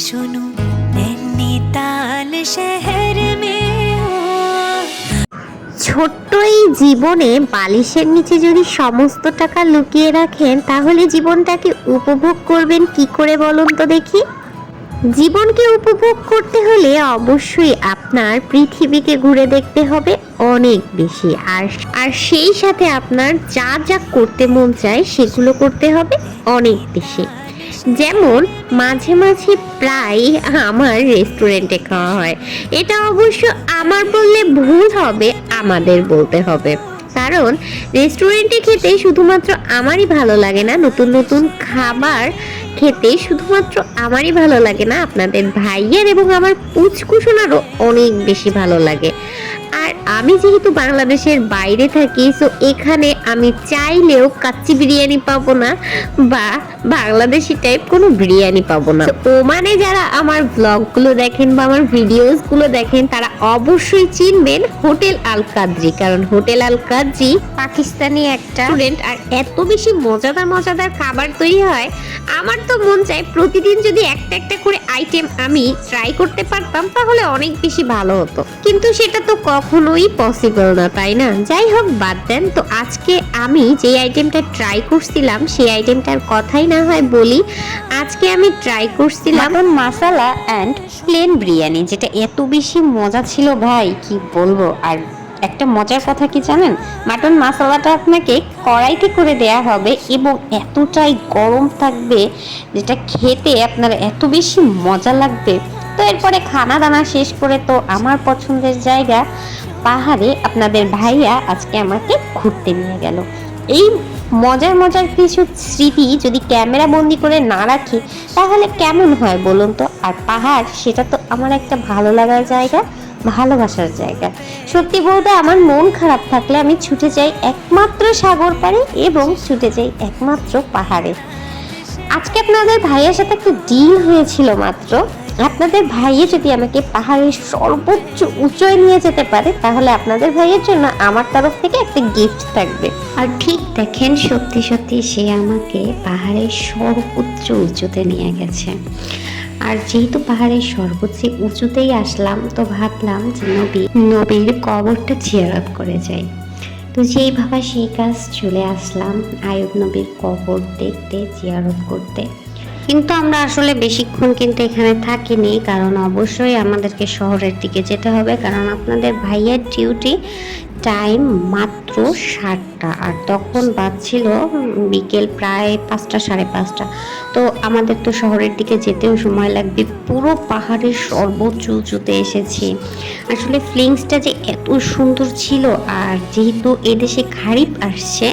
सुनो नैनीताल शहर में हो। ছোট্ট এই জীবনে বালিশের নিচে যদি সমস্ত টাকা লুকিয়ে রাখেন তাহলে জীবনটাকে উপভোগ করবেন কি করে বলুন তো দেখি। জীবনকে উপভোগ করতে হলে অবশ্যই আপনার পৃথিবীকে ঘুরে দেখতে হবে অনেক বেশি, আর সেই সাথে আপনার যা যা করতে মন চায় সেগুলো করতে হবে অনেক বেশি। যেমন মাঝে মাঝে প্রায় আমার রেস্টুরেন্টে খাওয়া হয়, এটা অবশ্য আমার বললে ভুল হবে, আমাদের বলতে হবে। কারণ রেস্টুরেন্টে খেতে শুধুমাত্র আমারই ভালো লাগে না, নতুন নতুন খাবার খেতে শুধুমাত্র আমারই ভালো লাগে না, আপনাদের ভাইয়ের এবং আমার পুচকুসোনারও অনেক বেশি ভালো লাগে। আর আমি যেহেতু বাংলাদেশের বাইরে থাকি, সো এখানে আমি চাইলেও কাচ্চি বিরিয়ানি পাবো না বা বাংলাদেশি টাইপ কোনো বিরিয়ানি পাবো না। ওমানে যারা আমার ব্লগগুলো দেখেন বা আমার ভিডিওসগুলো দেখেন তারা অবশ্যই চিনবেন হোটেল আল কাদরি, কারণ হোটেল আল কাদরি পাকিস্তানি একটা রেস্টুরেন্ট, আর এত বেশি মজাদার মজাদার খাবার তৈরি হয়। আমার তো মন চায় প্রতিদিন যদি একটা একটা করে আইটেম আমি ট্রাই করতে পারতাম তাহলে অনেক বেশি ভালো হতো, কিন্তু সেটা তো কখনোই পসিবল না, তাই না? যাই হোক, বাদ দেন। তো আজকে আমি যে আইটেমটা ট্রাই করছিলাম সেই আইটেমটার কথাই না হয় বলি। আজকে আমি ট্রাই করছিলাম মাটন মাসালা অ্যান্ড প্লেন বিরিয়ানি, যেটা এত বেশি মজা ছিল ভাই কি বলবো। আর একটা মজার কথা কি জানেন, মাটন মশলাটা আপনাকে কড়াইতে করে দেয়া হবে এবং এতটাই গরম থাকবে যেটা খেতে আপনার এত বেশি মজা লাগবে। তো এরপরে খানা দানা শেষ করে তো আমার পছন্দের জায়গা পাহাড়ে আপনাদের ভাইয়া আজকে আমাকে ঘুরতে নিয়ে গেল। এই মজার মজার কিছু স্মৃতি যদি ক্যামেরা বন্দি করে না রাখি তাহলে কেমন হয় বলুন তো। আর পাহাড় সেটা তো আমার একটা ভালো লাগার জায়গা, ভালোবাসার জায়গা। সত্যি বলতে আমার মন খারাপ থাকলে আমি ছুটে যাই একমাত্র সাগর পাড়ে এবং ছুটে যাই একমাত্র পাহাড়ে। আজকে আপনাদের ভাইয়ের সাথে একটা ডিল হয়েছিল মাত্র, আপনাদের ভাইয়ে যদি আমাকে পাহাড়ের সর্বোচ্চ উঁচুয় নিয়ে যেতে পারে তাহলে আপনাদের ভাইয়ের জন্য আমার তরফ থেকে একটা গিফট থাকবে। আর ঠিক দেখেন, সত্যি সত্যি সে আমাকে পাহাড়ের সর্বোচ্চ উঁচুতে নিয়ে গেছে। আর যেহেতু পাহাড়ের সর্বোচ্চ উঁচুতেই আসলাম তো ভাবলাম যে নবীর কবরটা জিয়ারত করে যাই। তো যেই ভাবা সেই কাজ, চলে আসলাম আইয়ুব নবীর কবর দেখতে, জিয়ারত করতে। কিন্তু আমরা আসলে বেশিক্ষণ কিন্তু এখানে থাকিনি, কারণ অবশ্যই আমাদেরকে শহরের দিকে যেতে হবে, কারণ আপনাদের ভাইয়ের ডিউটি টাইম মাত্র 7টা, আর তখন বাজছিল বিকেল প্রায় 5টা, 5:30। তো আমাদের তো শহরের দিকে যেতেও সময় লাগবে। পুরো পাহাড়ের সর্বোচ্চ উঁচুতে এসেছি। আসলে ফিলিংসটা যে এত সুন্দর ছিল। আর যেহেতু এদেশে খারিফ আসছে,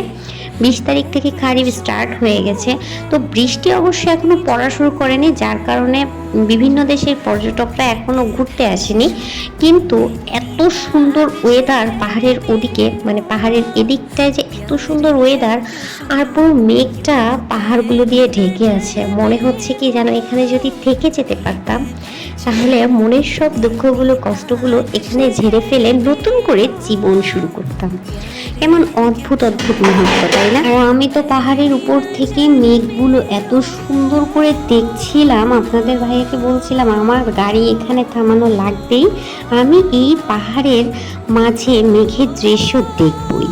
20 তারিখ থেকে খারিফ স্টার্ট হয়ে গেছে, তো বৃষ্টি অবশ্যই এখনো পড়া শুরু করেনি, যার কারণে বিভিন্ন দেশের পর্যটকরা এখনো ঘুরতে আসেনি। কিন্তু এত সুন্দর ওয়েদার পাহাড়ের ওদিকে, মানে পাহাড়ের এদিকটায় যে এত সুন্দর ওয়েদার, আর পুরো মেঘটা পাহাড়গুলো দিয়ে ঢেকে আছে। মনে হচ্ছে কি যেন এখানে যদি থেকে যেতে পারতাম তাহলে মনের সব দুঃখগুলো কষ্টগুলো এখানে ঝেড়ে ফেলে নতুন করে জীবন শুরু করতাম। কেমন অদ্ভুত অদ্ভুত মুহূর্ত, তাই না? আর আমি তো পাহাড়ের উপর থেকে মেঘগুলো এত সুন্দর করে দেখছিলাম, আপনাদের ভাইয়াকে বলছিলাম আমার গাড়ি এখানে থামানো লাগবেই, আমি এই পাহাড়ের মাঝে মেঘের দৃশ্য দেখবই।